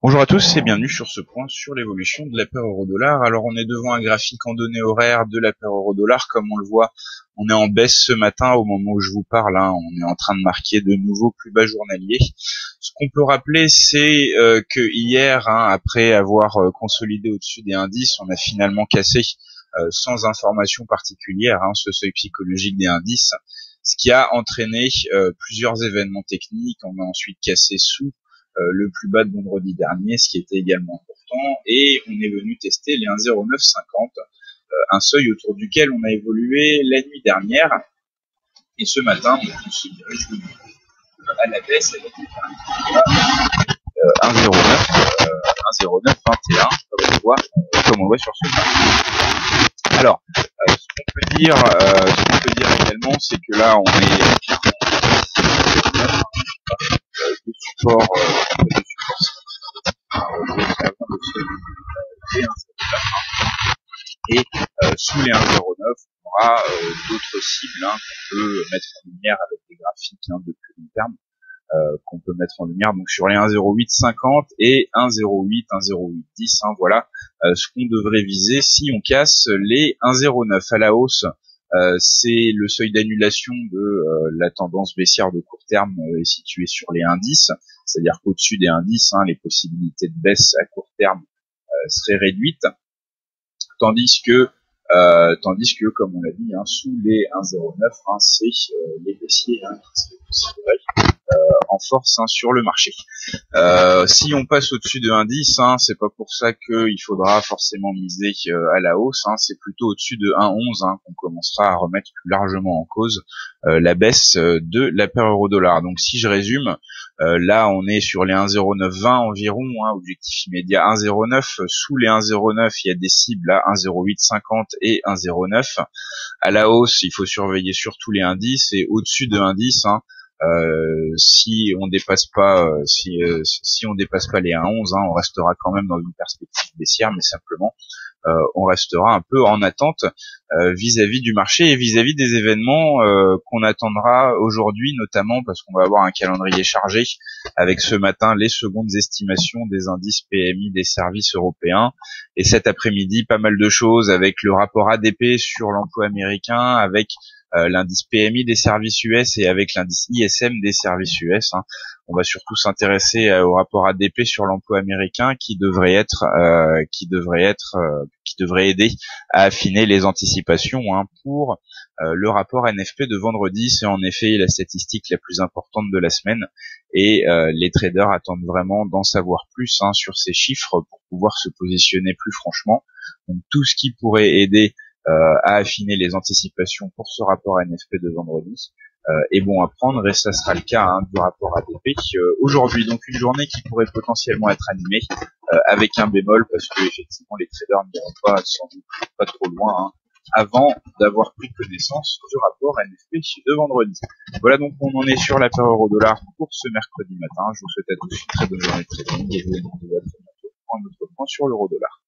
Bonjour à tous et bienvenue sur ce point sur l'évolution de la paire euro-dollar. Alors on est devant un graphique en données horaires de la paire euro-dollar. Comme on le voit, on est en baisse ce matin au moment où je vous parle. On est en train de marquer de nouveaux plus bas journaliers. Ce qu'on peut rappeler, c'est que hier, après avoir consolidé au-dessus des indices, on a finalement cassé sans information particulière ce seuil psychologique des indices, ce qui a entraîné plusieurs événements techniques. On a ensuite cassé sous le plus bas de vendredi dernier, ce qui était également important, et on est venu tester les 1,0950, un seuil autour duquel on a évolué la nuit dernière, et ce matin on se dirige à la baisse avec 1,0921 comme on voit sur ce graphique. Alors ce qu'on peut dire également, c'est que là on est clairement de support et sous les 1,09 on aura d'autres cibles qu'on peut mettre en lumière avec des graphiques de plus long terme qu'on peut mettre en lumière, donc sur les 1,0850 et 1,08, 1,0810, voilà ce qu'on devrait viser si on casse les 1,09 à la hausse. C'est le seuil d'annulation de la tendance baissière de court terme est situé sur les indices, c'est-à-dire qu'au-dessus des indices, les possibilités de baisse à court terme seraient réduites, tandis que comme on l'a dit, sous les 1,09, c'est les baissiers qui seraient considérés en force sur le marché. Si on passe au-dessus de indice, c'est pas pour ça qu'il faudra forcément miser à la hausse, c'est plutôt au-dessus de 1,11 qu'on commencera à remettre plus largement en cause la baisse de la paire euro-dollar. Donc si je résume, là on est sur les 1,0920 environ, objectif immédiat 1,09, sous les 1,09 il y a des cibles à 1,0850 et 1,09. À la hausse il faut surveiller surtout les indices, et au-dessus de indice, si on dépasse pas si on dépasse pas les 1,11, on restera quand même dans une perspective baissière, mais simplement on restera un peu en attente vis-à-vis du marché et vis-à-vis des événements qu'on attendra aujourd'hui, notamment parce qu'on va avoir un calendrier chargé avec ce matin les secondes estimations des indices PMI des services européens, et cet après-midi pas mal de choses avec le rapport ADP sur l'emploi américain, avec l'indice PMI des services US et avec l'indice ISM des services US. On va surtout s'intéresser au rapport ADP sur l'emploi américain qui devrait aider à affiner les anticipations pour le rapport NFP de vendredi. C'est en effet la statistique la plus importante de la semaine, et les traders attendent vraiment d'en savoir plus sur ces chiffres pour pouvoir se positionner plus franchement. Donc tout ce qui pourrait aider à affiner les anticipations pour ce rapport NFP de vendredi est bon à prendre, et ça sera le cas du rapport ADP aujourd'hui. Donc une journée qui pourrait potentiellement être animée avec un bémol, parce que effectivement les traders n'iront pas sans doute pas trop loin avant d'avoir pris connaissance du rapport NFP de vendredi. Voilà, donc on en est sur la paire euro-dollar pour ce mercredi matin. Je vous souhaite à tous une très bonne journée de trading et je vous dis à très bientôt pour un autre point sur l'euro-dollar.